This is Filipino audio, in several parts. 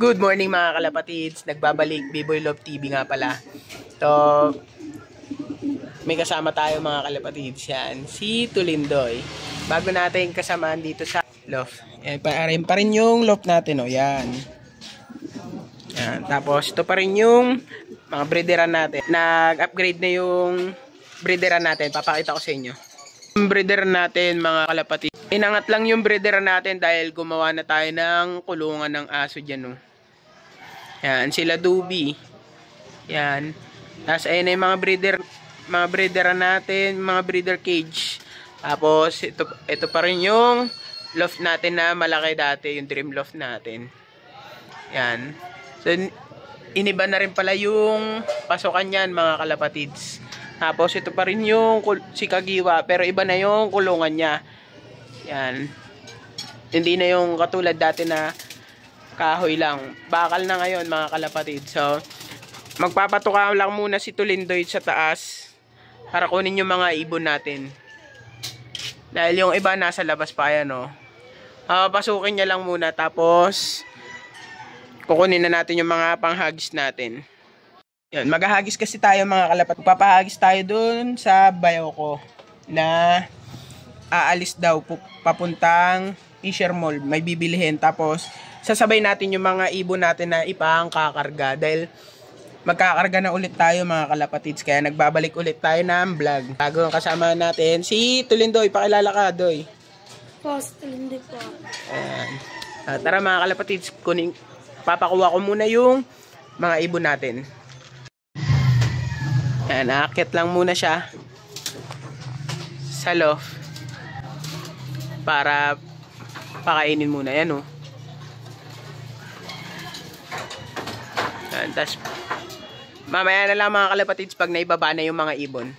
Good morning mga kalapatids, nagbabalik Biboy Love TV nga pala. So, may kasama tayo mga kalapatids yan, si Tulindoy. Bago natin kasamaan dito sa loft. Yan, pa rin yung loft natin, oh, yan. Yan, tapos ito pa rin yung mga breederan natin. Nag-upgrade na yung breederan natin, papakita ko sa inyo. Yung breederan natin mga kalapatids. Inangat lang yung breederan natin dahil gumawa na tayo ng kulungan ng aso dyan, oh. Yan, sila Dubi. Yan. Tapos ayun na yung mga breederan natin, mga breeder cage. Tapos ito pa rin yung loft natin na malaki dati, yung dream loft natin. Yan. So iniba na rin pala yung pasokan niyan mga kalapatids. Tapos ito pa rin yung si Kagiwa, pero iba na yung kulungan niya. Yan. Hindi na yung katulad dati na kahoy lang. Bakal na ngayon mga kalapatid. So, magpapatuka lang muna si Tulindoy sa taas para kunin yung mga ibon natin. Dahil yung iba nasa labas pa yan, no. Pasukin niya lang muna tapos kukunin na natin yung mga panghagis natin. Yan, maghahagis kasi tayo mga kalapatid. Papahagis tayo dun sa bayaw ko na aalis daw papuntang Fisher Mall. May bibilihin tapos sasabay natin yung mga ibon natin na ipangkakarga dahil magkakarga na ulit tayo mga kalapatids, kaya nagbabalik ulit tayo ng vlog. Bago ang kasama natin si Tulindoy, pakilala ka Doy. Post Tulindoy po. Ayan. Tara mga kalapatids, papakuha ko muna yung mga ibon natin. Ayan, aakit lang muna siya sa loft para pakainin muna yan, oh. Tapos mamaya na lang mga kalapatids pag naibaba na yung mga ibon.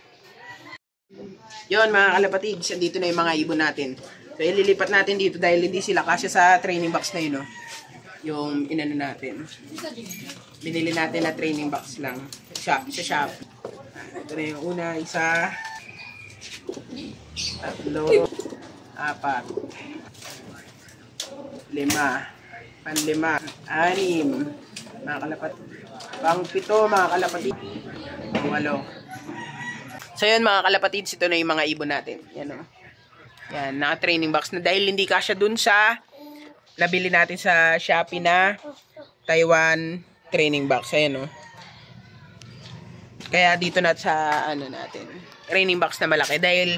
Yun mga kalapatids, dito na yung mga ibon natin. So ililipat natin dito dahil hindi sila kasya sa training box na yun, no? Yung inano natin. Binili natin na training box lang sa shop. Ito na yung una, isa, tatlo, apat, lima, panlima, anim, mga kalapatid. Pang-pito mga kalapatid. Pang-walo. So yun mga kalapatid, ito na yung mga ibon natin. Yan, o. Yan, naka-training box na dahil hindi kasya dun sa nabili natin sa Shopee na Taiwan training box. Ayan, o. Kaya dito na sa ano natin, training box na malaki dahil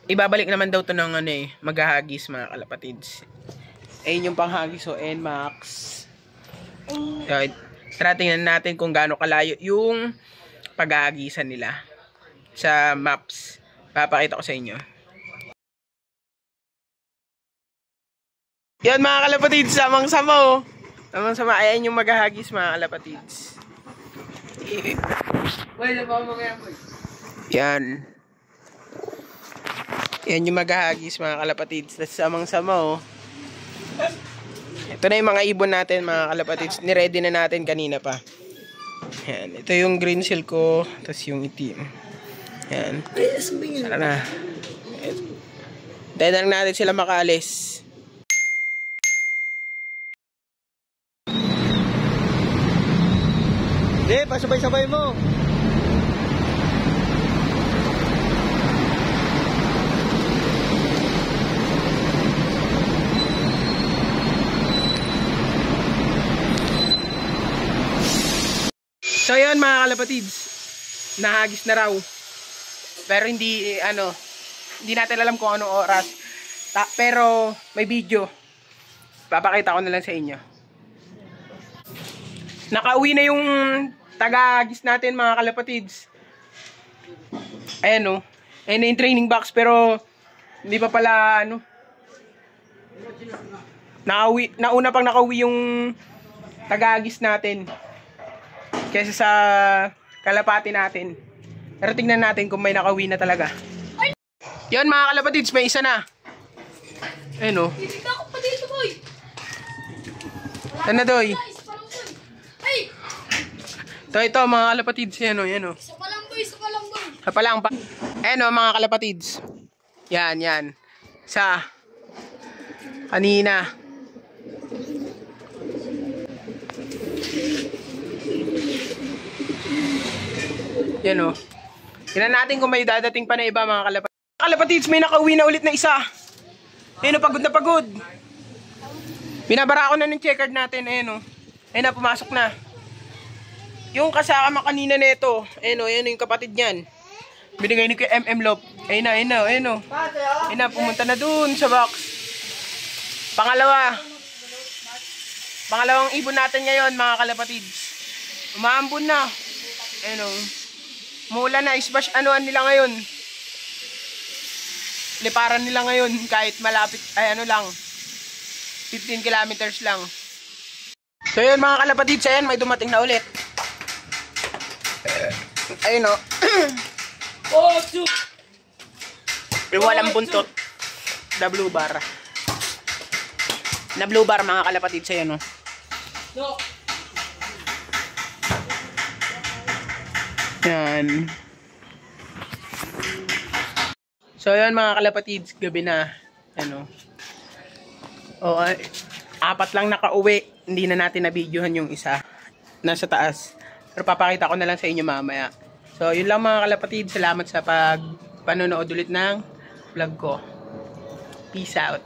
ibabalik naman daw to ng ano eh, maghahagis mga kalapatids. Ayun yung panghagis, o NMAX. So, tara tingnan natin kung gaano kalayo yung paghahagisan nila sa maps. Papakita ko sa inyo. Yan mga kalapatids, samang-sama, oh. Samang-sama, ayan yung maghahagis mga kalapatids. Yan. Yan yung maghahagis mga kalapatids. Samang-sama, oh. Ito na yung mga ibon natin mga kalapatids. Niready na natin kanina pa. Yan. Ito yung green silk ko. Tapos yung itim. Yan. Sara na. Dahil lang natin sila makaalis. Hindi, pasabay-sabay mo. So yun mga kalapatids, nahagis na raw. Pero hindi hindi natin alam kung anong oras. Pero may video. Papakita ko na lang sa inyo. Nakauwi na yung taga-hagis natin mga kalapatids. Ayan, oh. Ayan na yung training box pero hindi pa pala nauna pang nakauwi yung taga-hagis natin kaysa sa kalapati natin. Pero tingnan natin kung may nakauwi na talaga. Yan mga kalapatids, may isa na. Ayun, oh. Hindi ako pa dito, boy. Ano, Doy? Ito mga kalapatids. Yan, oh. Yan, oh. Isa pa lang, boy. Isa pa lang, boy. Isa pa lang pa. Ayun, oh, mga kalapatids. Yan, yan. Sa kanina. Yan o. Tignan natin kung may dadating pa na iba mga kalapatids. Kalapatids, may nakauwi na ulit na isa. Ayun o, pagod na pagod. Binabara ko na ng checkered natin. Ayun o. Ayun na, pumasok na. Yung kasama kanina nito. Ayun o, ayun yung kapatid niyan. Binigay ni kay MM Lop. Ayun na, ayun na, ayun o. Ayun na, pumunta na dun sa box. Pangalawang ibon natin ngayon mga kalapatids. Umaambon na. Ayun o. Mula na, isbash anuan nila ngayon. Liparan nila ngayon kahit malapit, ay ano lang. 15 kilometers lang. So yun mga kalapatids, ayan, may dumating na ulit. Ayun o. Yung walang buntot. The blue bar. Na blue bar mga kalapatids, ayan o. Yan. So yun mga kalapatids, gabi na. Ano. O, apat lang nakauwi. Hindi na natin na-videohan yung isa. Nasa taas. Pero papakita ko na lang sa inyo mamaya. So yun lang mga kalapatids. Salamat sa panonood ulit ng vlog ko. Peace out.